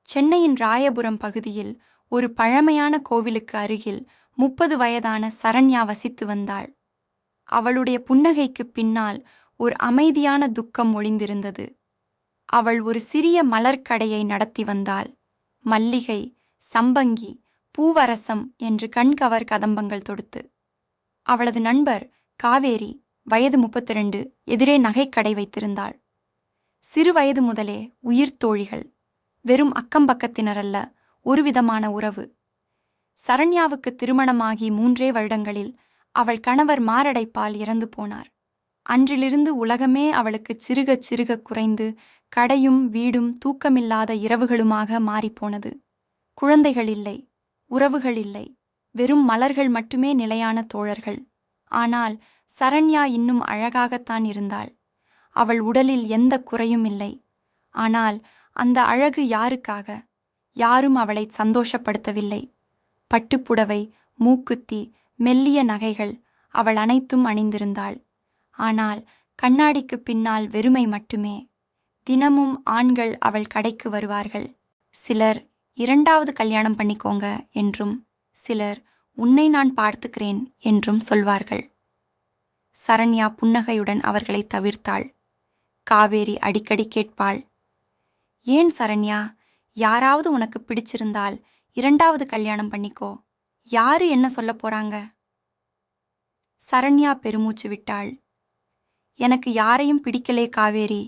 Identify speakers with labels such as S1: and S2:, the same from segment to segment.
S1: சென்னையின் ராயபுரம் பகுதியில் ஒரு பழமையான கோவிலுக்கு அருகில் 30 வயதான சரண்யா வசித்து வந்தாள். அவளுடைய புன்னகைக்குப் பின்னால் ஒரு அமைதியான துக்கம் ஒளிந்திருந்தது. அவள் ஒரு சிறிய மலர்க்கடையை நடத்தி வந்தாள். மல்லிகை, சம்பங்கி, பூவரசம் என்று கண்கவர் கதம்பங்கள் தொடுத்து. அவளது நண்பர் காவேரி, வயது 32, எதிரே நகைக்கடை வைத்திருந்தாள். சிறு வயது முதலே உயிர் தோழிகள். வெறும் அக்கம்பக்கத்தினரல்ல, ஒருவிதமான உறவு. சரண்யாவுக்கு திருமணமாகி 3 வருடங்களில் அவள் கணவர் மாரடைப்பால் இறந்து போனார். அன்றிலிருந்து உலகமே அவளுக்கு சிறுக சிறுக குறைந்து கடையும் வீடும் தூக்கமில்லாத இரவுகளுமாக மாறிப்போனது. குழந்தைகள் இல்லை, உறவுகள் இல்லை, வெறும் மலர்கள் மட்டுமே நிலையான தோழர்கள். ஆனால் சரண்யா இன்னும் அழகாகத்தான் இருந்தாள். அவள் உடலில் எந்த குறையும் இல்லை. ஆனால் அந்த அழகு யாருக்காக? யாரும் அவளை சந்தோஷப்படுத்தவில்லை. பட்டுப்புடவை, மூக்குத்தி, மெல்லிய நகைகள், அவள் அனைத்தும் அணிந்திருந்தாள். ஆனால் கண்ணாடிக்கு பின்னால் வெறுமை மட்டுமே. தினமும் ஆண்கள் அவள் கடைக்கு வருவார்கள். சிலர் 2வது கல்யாணம் பண்ணிக்கோங்க என்றும், சிலர் உன்னை நான் பார்த்துக்கிறேன் என்றும் சொல்வார்கள். சரண்யா புன்னகையுடன் அவர்களை தவிர்த்தாள். காவேரி அடிக்கடி கேட்பாள், ஏன் சரண்யா, யாராவது உனக்கு பிடிச்சிருந்தால் 2வது கல்யாணம் பண்ணிக்கோ, யாரு என்ன சொல்ல போறாங்க? சரண்யா பெருமூச்சு விட்டாள். எனக்கு யாரையும் பிடிக்கலே காவேரி.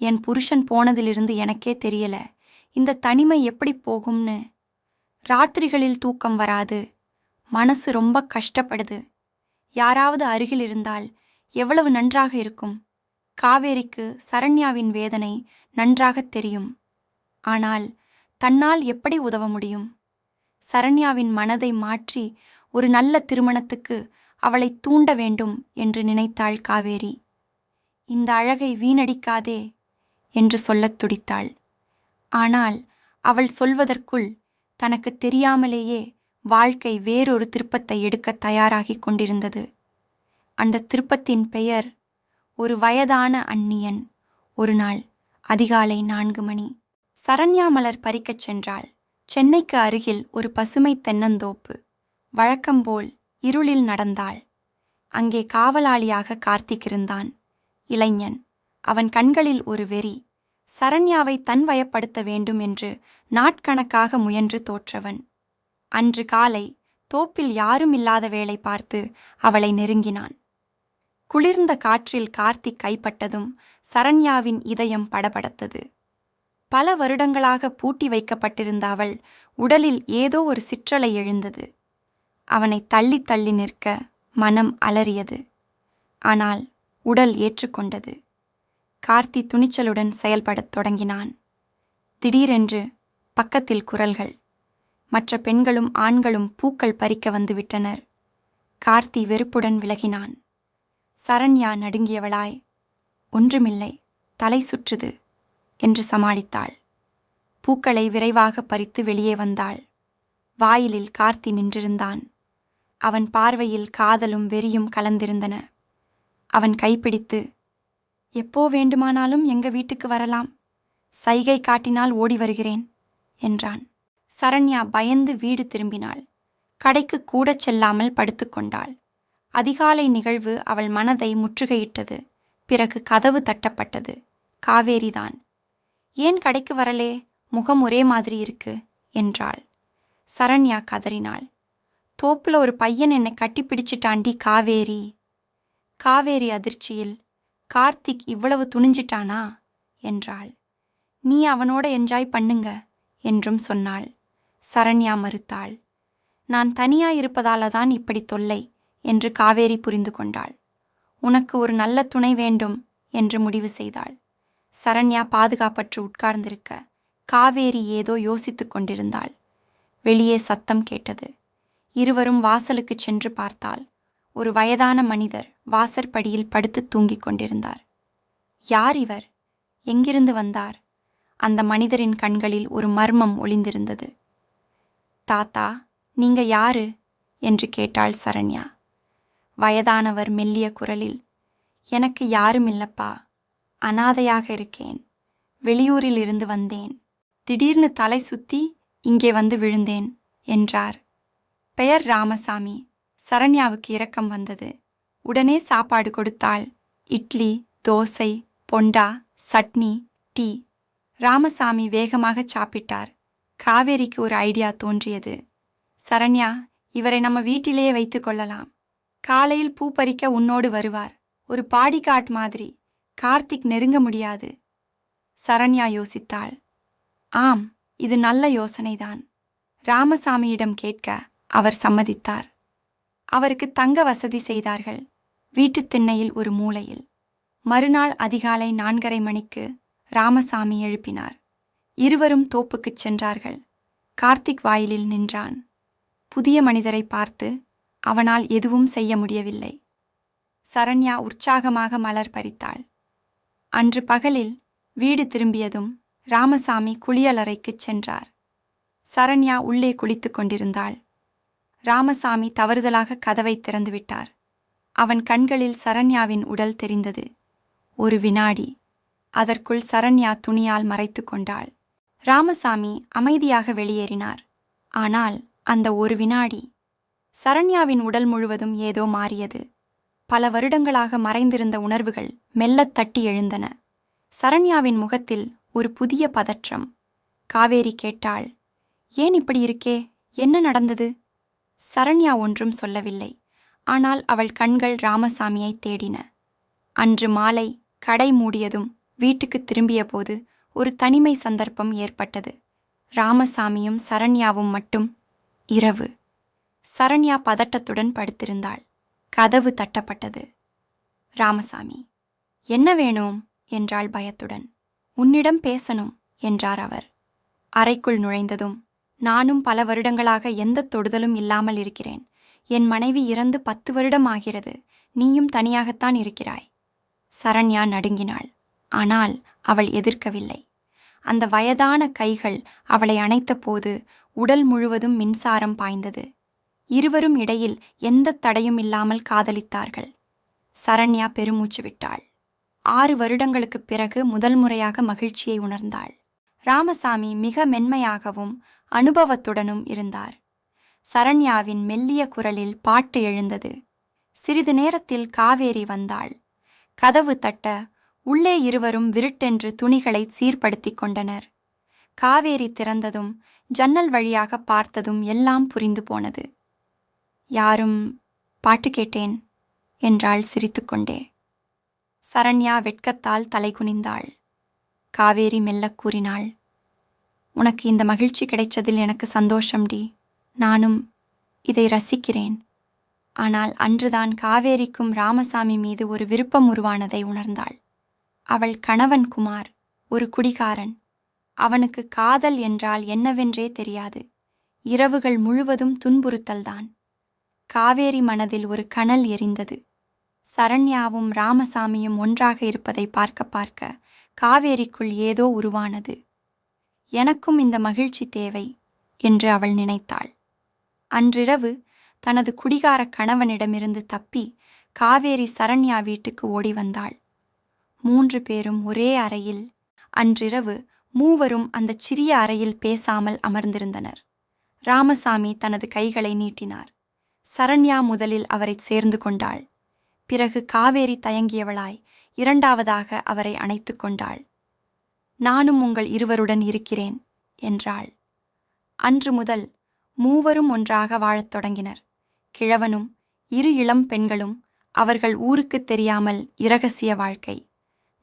S1: என் புருஷன் போனதிலிருந்து எனக்கே தெரியல இந்த தனிமை எப்படி போகும்னு. ராத்திரிகளில் தூக்கம் வராது, மனசு ரொம்ப கஷ்டப்படுது. யாராவது அருகில் இருந்தால் எவ்வளவு நன்றாக இருக்கும். காவேரிக்கு சரண்யாவின் வேதனை நன்றாகத் தெரியும். ஆனால் தன்னால் எப்படி உதவ முடியும்? சரண்யாவின் மனதை மாற்றி ஒரு நல்ல திருமணத்துக்கு அவளை தூண்ட வேண்டும் என்று நினைத்தாள் காவேரி. இந்த அழகை வீணடிக்காதே என்று சொல்லத் துடித்தாள். ஆனால் அவள் சொல்வதற்குள் தனக்கு தெரியாமலேயே வாழ்க்கை வேறொரு திருப்பத்தை எடுக்க தயாராகிக் கொண்டிருந்தது. அந்த திருப்பத்தின் பெயர் ஒரு வயதான அந்நியன். ஒரு நாள் அதிகாலை 4 மணி. சரண்யா மலர் பறிக்கச் சென்றாள். சென்னைக்கு அருகில் ஒரு பசுமை தென்னந்தோப்பு. வழக்கம்போல் இருளில் நடந்தாள். அங்கே காவலாளியாக கார்த்திக் இருந்தான். இளைஞன். அவன் கண்களில் ஒரு வெறி. சரண்யாவை தன் வயப்படுத்த வேண்டும் என்று நாட்கணக்காக முயன்று தோற்றவன். அன்று காலை தோப்பில் யாரும் இல்லாத வேளை பார்த்து அவளை நெருங்கினான். குளிர்ந்த காற்றில் கார்த்திக் கைப்பட்டதும் சரண்யாவின் இதயம் படபடத்தது. பல வருடங்களாக பூட்டி வைக்கப்பட்டிருந்த அவள் உடலில் ஏதோ ஒரு சிற்றலை எழுந்தது. அவனை தள்ளி தள்ளி நிற்க மனம் அலறியது. ஆனால் உடல் ஏற்றுக்கொண்டது. கார்த்தி துணிச்சலுடன் செயல்படத் தொடங்கினான். திடீரென்று பக்கத்தில் குரல்கள். மற்ற பெண்களும் ஆண்களும் பூக்கள் பறிக்க வந்துவிட்டனர். கார்த்தி வெறுப்புடன் விலகினான். சரண்யா நடுங்கியவளாய், ஒன்றுமில்லை, தலை சுற்றுது என்று சமாளித்தாள். பூக்களை விரைவாக பறித்து வெளியே வந்தாள். வாயிலில் கார்த்தி நின்றிருந்தான். அவன் பார்வையில் காதலும் வெறியும் கலந்திருந்தன. அவன் கைப்பிடித்து, எப்போ வேண்டுமானாலும் எங்க வீட்டுக்கு வரலாம், சைகை காட்டினால் ஓடி வருகிறேன் என்றான். சரண்யா பயந்து வீடு திரும்பினாள். கடைக்கு கூடச் செல்லாமல் படுத்துக்கொண்டாள். அதிகாலை நிகழ்வு அவள் மனதை முற்றுகையிட்டது. பிறகு கதவு தட்டப்பட்டது. காவேரிதான். ஏன் கடைக்கு வரலே, முகம் ஒரே மாதிரி இருக்கு என்றாள். சரண்யா கதறினாள். தோப்புல ஒரு பையன் என்னை கட்டிப்பிடிச்சிட்டாண்டி காவேரி. காவேரி அதிர்ச்சியில், கார்த்திக் இவ்வளவு துணிஞ்சிட்டானா என்றாள். நீ அவனோட என்ஜாய் பண்ணுங்க என்றும் சொன்னாள். சரண்யா மறுத்தாள். நான் தனியாயிருப்பதால தான் இப்படி தொல்லை என்று காவேரி புரிந்து கொண்டாள். உனக்கு ஒரு நல்ல துணை வேண்டும் என்று முடிவு செய்தாள். சரண்யா பாதுகாப்பற்று உட்கார்ந்திருக்க காவேரி ஏதோ யோசித்துக் கொண்டிருந்தாள். வெளியே சத்தம் கேட்டது. இருவரும் வாசலுக்குச் சென்று பார்த்தாள். ஒரு வயதான மனிதர் வாசற்படியில் படுத்து தூங்கிக் கொண்டிருந்தார். யார் இவர்? எங்கிருந்து வந்தார்? அந்த மனிதரின் கண்களில் ஒரு மர்மம் ஒளிந்திருந்தது. தாத்தா, நீங்க யாரு என்று கேட்டாள் சரண்யா. வயதானவர் மெல்லிய குரலில், எனக்கு யாரும் இல்லப்பா, அனாதையாக இருக்கேன், வெளியூரில் இருந்து வந்தேன். திடீர்னு தலை சுத்தி இங்கே வந்து விழுந்தேன் என்றார். பெயர் ராமசாமி. சரண்யாவுக்கு இரக்கம் வந்தது. உடனே சாப்பாடு கொடுத்தாள். இட்லி, தோசை, பொண்டா, சட்னி, டீ. ராமசாமி வேகமாகச் சாப்பிட்டார். காவேரிக்கு ஒரு ஐடியா தோன்றியது. சரண்யா, இவரை நம்ம வீட்டிலேயே வைத்துக் கொள்ளலாம். காலையில் பூ பறிக்க உன்னோடு வருவார். ஒரு பாடிகார்ட் மாதிரி. கார்த்திக் நெருங்க முடியாது. சரண்யா யோசித்தாள். ஆம், இது நல்ல யோசனைதான். ராமசாமியிடம் கேட்க அவர் சம்மதித்தார். அவருக்கு தங்க வசதி செய்தார்கள். வீட்டுத் திண்ணையில் ஒரு மூலையில். மறுநாள் அதிகாலை 4:30 மணிக்கு ராமசாமி எழுப்பினார். இருவரும் தோப்புக்குச் சென்றார்கள். கார்த்திக் வாயிலில் நின்றான். புதிய மனிதரை பார்த்து அவனால் எதுவும் செய்ய முடியவில்லை. சரண்யா உற்சாகமாக மலர் பறித்தாள். அன்று பகலில் வீடு திரும்பியதும் ராமசாமி குளியலறைக்குச் சென்றார். சரண்யா உள்ளே குளித்துக் கொண்டிருந்தாள். ராமசாமி தவறுதலாக கதவை திறந்துவிட்டார். அவன் கண்களில் சரண்யாவின் உடல் தெரிந்தது. ஒரு வினாடி. அதற்குள் சரண்யா துணியால் மறைத்து கொண்டாள். ராமசாமி அமைதியாக வெளியேறினார். ஆனால் அந்த ஒரு வினாடி சரண்யாவின் உடல் முழுவதும் ஏதோ மாறியது. பல வருடங்களாக மறைந்திருந்த உணர்வுகள் மெல்லத் தட்டி எழுந்தன. சரண்யாவின் முகத்தில் ஒரு புதிய பதற்றம். காவேரி கேட்டாள், ஏன் இப்படி இருக்கே? என்ன நடந்தது? சரண்யா ஒன்றும் சொல்லவில்லை. ஆனால் அவள் கண்கள் ராமசாமியை தேடின. அன்று மாலை கடை மூடியதும் வீட்டுக்குத் திரும்பியபோது ஒரு தனிமை சந்தர்ப்பம் ஏற்பட்டது. ராமசாமியும் சரண்யாவும் மட்டும். இரவு. சரண்யா பதட்டத்துடன் படுத்திருந்தாள். கதவு தட்டப்பட்டது. ராமசாமி, என்ன வேணும் என்றாள் பயத்துடன். உன்னிடம் பேசணும் என்றார் அவர். அறைக்குள் நுழைந்ததும், நானும் பல வருடங்களாக எந்த தொடுதலும் இல்லாமல் இருக்கிறேன். என் மனைவி இறந்து 10 வருடம் ஆகிறது. நீயும் தனியாகத்தான் இருக்கிறாய். சரண்யா நடுங்கினாள். ஆனால் அவள் எதிர்க்கவில்லை. அந்த வயதான கைகள் அவளை அணைத்தபோது உடல் முழுவதும் மின்சாரம் பாய்ந்தது. இருவரும் இடையில் எந்த தடையும் இல்லாமல் காதலித்தார்கள். சரண்யா பெருமூச்சு விட்டாள். 6 வருடங்களுக்குப் பிறகு முதல் முறையாக மகிழ்ச்சியை உணர்ந்தாள். ராமசாமி மிக மென்மையாகவும் அனுபவத்துடனும் இருந்தார். சரண்யாவின் மெல்லிய குரலில் பாட்டு எழுந்தது. சிறிது நேரத்தில் காவேரி வந்தாள். கதவு தட்ட உள்ளே இருவரும் விருட்டென்று துணிகளை சீர்படுத்திக் கொண்டனர். காவேரி திறந்ததும் ஜன்னல் வழியாக பார்த்ததும் எல்லாம் புரிந்து போனது. யாரும் பாட்டு கேட்டேன் என்றாள் சிரித்துக்கொண்டே. சரண்யா வெட்கத்தால் தலைகுனிந்தாள். காவேரி மெல்லக் கூறினாள், உனக்கு இந்த மகிழ்ச்சி கிடைச்சதில் எனக்கு சந்தோஷம்டி. நானும் இதை ரசிக்கிறேன். ஆனால் அன்றுதான் காவேரிக்கும் ராமசாமி மீது ஒரு விருப்பம் உருவானதை உணர்ந்தாள். அவள் கணவன் குமார் ஒரு குடிகாரன். அவனுக்கு காதல் என்றால் என்னவென்றே தெரியாது. இரவுகள் முழுவதும் துன்புறுத்தல்தான். காவேரி மனதில் ஒரு கனல் எரிந்தது. சரண்யாவும் ராமசாமியும் ஒன்றாக இருப்பதை பார்க்க பார்க்க காவேரிக்குள் ஏதோ உருவானது. எனக்கும் இந்த மகிழ்ச்சி தேவை என்று அவள் நினைத்தாள். அன்றிரவு தனது குடிகார கணவனிடமிருந்து தப்பி காவேரி சரண்யா வீட்டுக்கு ஓடி வந்தாள். 3 பேரும் ஒரே அறையில். அன்றிரவு மூவரும் அந்தச் சிறிய அறையில் பேசாமல் அமர்ந்திருந்தனர். ராமசாமி தனது கைகளை நீட்டினார். சரண்யா முதலில் அவரை சேர்ந்து கொண்டாள். பிறகு காவேரி தயங்கியவளாய் 2வதாக அவரை அணைத்து கொண்டாள். நானும் உங்கள் இருவருடன் இருக்கிறேன் என்றாள். அன்று முதல் மூவரும் ஒன்றாக வாழத் தொடங்கினர். கிழவனும் 2 இளம் பெண்களும். அவர்கள் ஊருக்குத் தெரியாமல் இரகசிய வாழ்க்கை.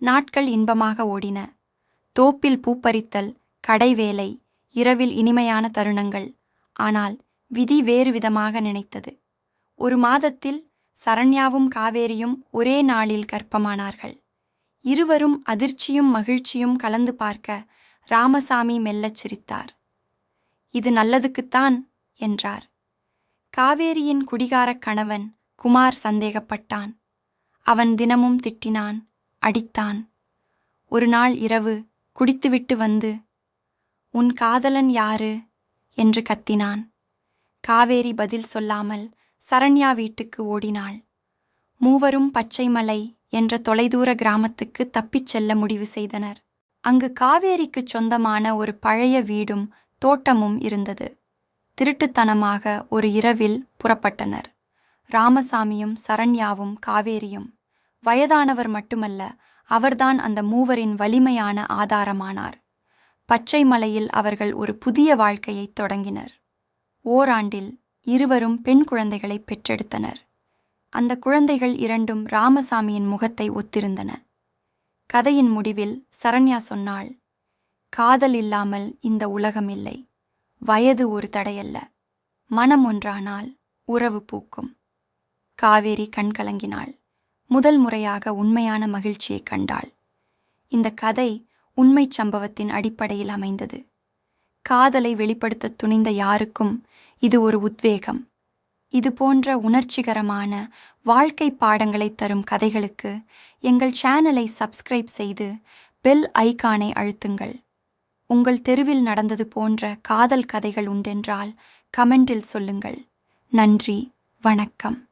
S1: நாட்கள் இன்பமாக ஓடின. தோப்பில் பூப்பறித்தல், கடைவேலை, இரவில் இனிமையான தருணங்கள். ஆனால் விதி வேறு விதமாக நினைத்தது. 1 மாதத்தில் சரண்யாவும் காவேரியும் ஒரே நாளில் கர்ப்பமானார்கள். இருவரும் அதிர்ச்சியும் மகிழ்ச்சியும் கலந்து பார்க்க ராமசாமி மெல்லச் சிரித்தார். இது நல்லதுக்குத்தான் என்றார். காவேரியின் குடிகாரக் கணவன் குமார் சந்தேகப்பட்டான். அவன் தினமும் திட்டினான், அடித்தான். ஒரு நாள் இரவு குடித்துவிட்டு வந்து, உன் காதலன் யாரு என்று கத்தினான். காவேரி பதில் சொல்லாமல் சரண்யா வீட்டுக்கு ஓடினாள். மூவரும் பச்சைமலை என்ற தொலைதூர கிராமத்துக்கு தப்பிச் செல்ல முடிவு செய்தனர். அங்கு காவேரிக்குச் சொந்தமான ஒரு பழைய வீடும் தோட்டமும் இருந்தது. திருட்டுத்தனமாக ஒரு இரவில் புறப்பட்டனர். ராமசாமியும் சரண்யாவும் காவேரியும். வயதானவர் மட்டுமல்ல, அவர்தான் அந்த மூவரின் வலிமையான ஆதாரமானார். பச்சை மலையில் அவர்கள் ஒரு புதிய வாழ்க்கையைத் தொடங்கினர். ஓராண்டில் இருவரும் பெண் குழந்தைகளை பெற்றெடுத்தனர். அந்த குழந்தைகள் இரண்டும் ராமசாமியின் முகத்தை ஒத்திருந்தன. கதையின் முடிவில் சரண்யா சொன்னாள், காதல் இல்லாமல் இந்த உலகம் இல்லை. வயது ஒரு தடையல்ல. மனம் ஒன்றானால் உறவு பூக்கும். காவேரி கண்கலங்கினாள். முதல் முறையாக உண்மையான மகிழ்ச்சியைக் கண்டாள். இந்த கதை உண்மைச் சம்பவத்தின் அடிப்படையில் அமைந்தது. காதலை வெளிப்படுத்த துணிந்த யாருக்கும் இது ஒரு உத்வேகம். இது போன்ற உணர்ச்சிகரமான வாழ்க்கை பாடங்களை தரும் கதைகளுக்கு எங்கள் சேனலை சப்ஸ்கிரைப் செய்து பெல் ஐகானை அழுத்துங்கள். உங்கள் தெருவில் நடந்தது போன்ற காதல் கதைகள் உண்டென்றால் கமெண்டில் சொல்லுங்கள். நன்றி, வணக்கம்.